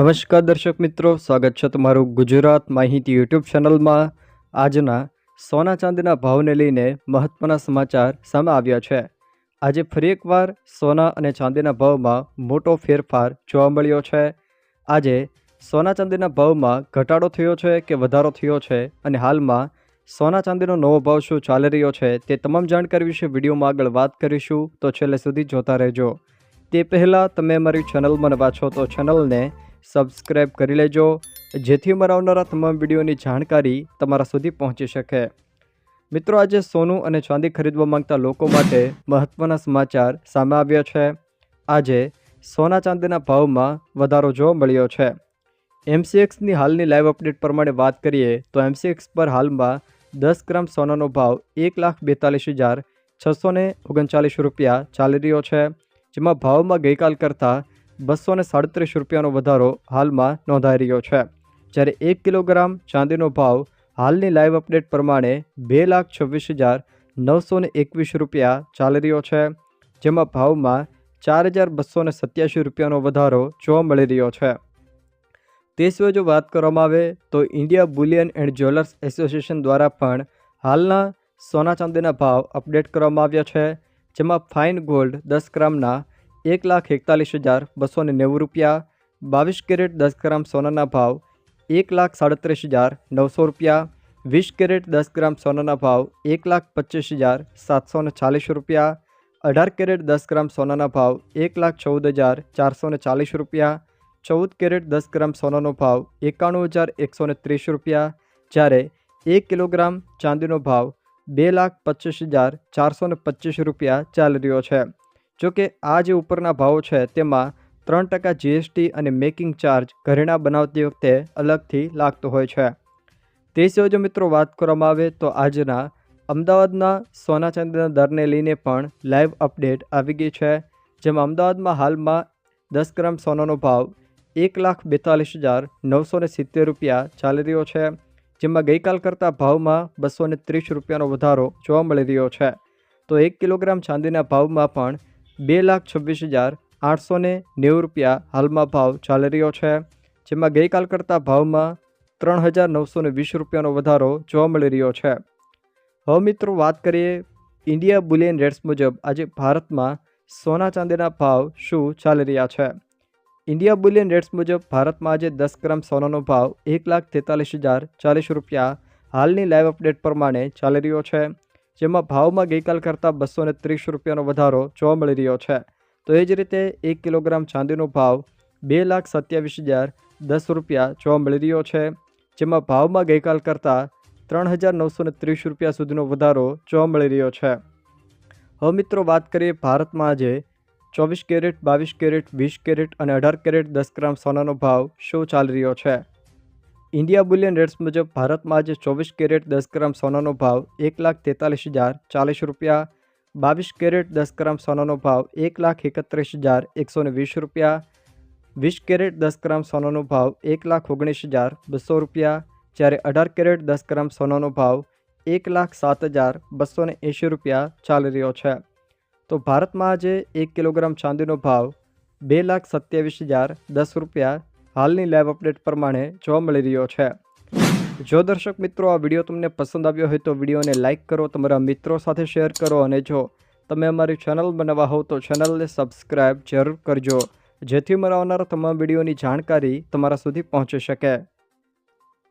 નમસ્કાર દર્શક મિત્રો, સ્વાગત છે તમારું ગુજરાત માહિતી યુટ્યુબ ચેનલમાં। આજના સોના ચાંદીના ભાવને લઈને મહત્વના સમાચાર સામે આવ્યા છે। આજે ફરી એકવાર સોના અને ચાંદીના ભાવમાં મોટો ફેરફાર જોવા મળ્યો છે। આજે સોના ચાંદીના ભાવમાં ઘટાડો થયો છે કે વધારો થયો છે અને હાલમાં સોના ચાંદીનો નવો ભાવ શું ચાલી રહ્યો છે તે તમામ જાણકારી વિશે વિડીયોમાં આગળ વાત કરીશું, તો છેલ્લે સુધી જોતા રહેજો। તે પહેલાં તમે અમારી ચેનલમાં નવા છો તો ચેનલને સબસ્ક્રાઈબ કરી લેજો, જેથી અમારા આવનારા તમામ વિડીયોની જાણકારી તમારા સુધી પહોંચી શકે। મિત્રો, આજે સોનું અને ચાંદી ખરીદવા માંગતા લોકો માટે મહત્વના સમાચાર સામે આવ્યા છે। આજે સોના ચાંદીના ભાવમાં વધારો જોવા મળ્યો છે। MCXની હાલની લાઈવ અપડેટ પ્રમાણે વાત કરીએ તો MCX પર હાલમાં 10 ગ્રામ સોનાનો ભાવ 1,42,639 રૂપિયા ચાલી રહ્યો છે, જેમાં ભાવમાં ગઈકાલ કરતાં 237 રૂપિયાનો વધારો હાલમાં નોંધાઈ રહ્યો છે। જ્યારે 1 કિલોગ્રામ ચાંદીનો ભાવ હાલની લાઈવ અપડેટ પ્રમાણે 2,26,921 રૂપિયા ચાલી રહ્યો છે, જેમાં ભાવમાં 4,287 રૂપિયાનો વધારો જોવા મળી રહ્યો છે। તે સિવાય જો વાત કરવામાં આવે તો India Boolean and jewellers association દ્વારા પણ હાલના સોના ચાંદીના ભાવ અપડેટ કરવામાં આવ્યા છે, જેમાં ફાઇન ગોલ્ડ 10 ગ્રામના 1,41,290 રૂપિયા, 22 કેરેટ 10 ગ્રામ સોનાના ભાવ 1,37,900 રૂપિયા, 20 કેરેટ 10 ગ્રામ સોનાના ભાવ 1,25,740 રૂપિયા, 18 કેરેટ 10 ગ્રામ સોનાના ભાવ 1,14,440 રૂપિયા, 14 કેરેટ 10 ગ્રામ સોનાનો ભાવ 91,130 રૂપિયા, જ્યારે 1 કિલોગ્રામ ચાંદીનો ભાવ 2,25,425 રૂપિયા ચાલી રહ્યો છે। જોકે આ જે ઉપરના ભાવો છે તેમાં 3% GST અને મેકિંગ ચાર્જ ઘરેણાં બનાવતી વખતે અલગથી લાગતો હોય છે। તે સિવાય જો મિત્રો વાત કરવામાં આવે તો આજના અમદાવાદના સોના ચાંદીના દરને લઈને પણ લાઈવ અપડેટ આવી ગઈ છે, જેમાં અમદાવાદમાં હાલમાં 10 ગ્રામ સોનાનો ભાવ 1,42,970 રૂપિયા ચાલી રહ્યો છે, જેમાં ગઈકાલ કરતાં ભાવમાં 230 રૂપિયાનો વધારો જોવા મળી રહ્યો છે। તો 1 કિલોગ્રામ ચાંદીના ભાવમાં પણ 2,26,890 રૂપિયા હાલમાં ભાવ ચાલી રહ્યો છે, જેમાં ગઈકાલ કરતાં ભાવમાં 3,920 રૂપિયાનો વધારો જોવા મળી રહ્યો છે। હવે મિત્રો વાત કરીએ ઇન્ડિયા બુલિયન રેટ્સ મુજબ આજે ભારતમાં સોના ચાંદીના ભાવ શું ચાલી રહ્યા છે। ઇન્ડિયા બુલિયન રેટ્સ મુજબ ભારતમાં આજે 10 ગ્રામ સોનાનો ભાવ 1,43,040 રૂપિયા હાલની લાઈવ અપડેટ પ્રમાણે ચાલી રહ્યો છે, જેમાં ભાવમાં ગઈકાલ કરતાં 230 રૂપિયાનો વધારો જોવા મળી રહ્યો છે। તો એ જ રીતે 1 કિલોગ્રામ ચાંદીનો ભાવ 2,27,010 રૂપિયા જોવા મળી રહ્યો છે, જેમાં ભાવમાં ગઈકાલ કરતાં 3,930 રૂપિયા સુધીનો વધારો જોવા મળી રહ્યો છે। હવે મિત્રો વાત કરીએ ભારતમાં આજે 24 કેરેટ, 22 કેરેટ, 20 કેરેટ અને 18 કેરેટ 10 ગ્રામ સોનાનો ભાવ શું ચાલી રહ્યો છે। ઇન્ડિયા બુલિયન રેટ્સ મુજબ ભારતમાં આજે 24 કેરેટ 10 ગ્રામ સોનાનો ભાવ 1,43,040 રૂપિયા, 22 કેરેટ 10 ગ્રામ સોનાનો ભાવ 1,31,120 રૂપિયા, 20 કેરેટ 10 ગ્રામ સોનાનો ભાવ 1,19,200 રૂપિયા, જ્યારે 18 કેરેટ 10 ગ્રામ સોનાનો ભાવ 1,07,280 રૂપિયા ચાલી રહ્યો છે। તો ભારતમાં આજે 1 કિલોગ્રામ ચાંદીનો ભાવ 2,27,010 રૂપિયા હાલની લાઈવ અપડેટ પ્રમાણે જોવા મળી રહ્યો છે। જો દર્શક મિત્રો આ વિડીયો તમને પસંદ આવ્યો હોય તો વિડીયોને લાઇક કરો, તમારા મિત્રો સાથે શેર કરો અને જો તમે અમારી ચેનલમાં નવા હોવ તો ચેનલને સબસ્ક્રાઈબ જરૂર કરજો, જેથી મારા આવનારા તમામ વિડીયોની જાણકારી તમારા સુધી પહોંચી શકે।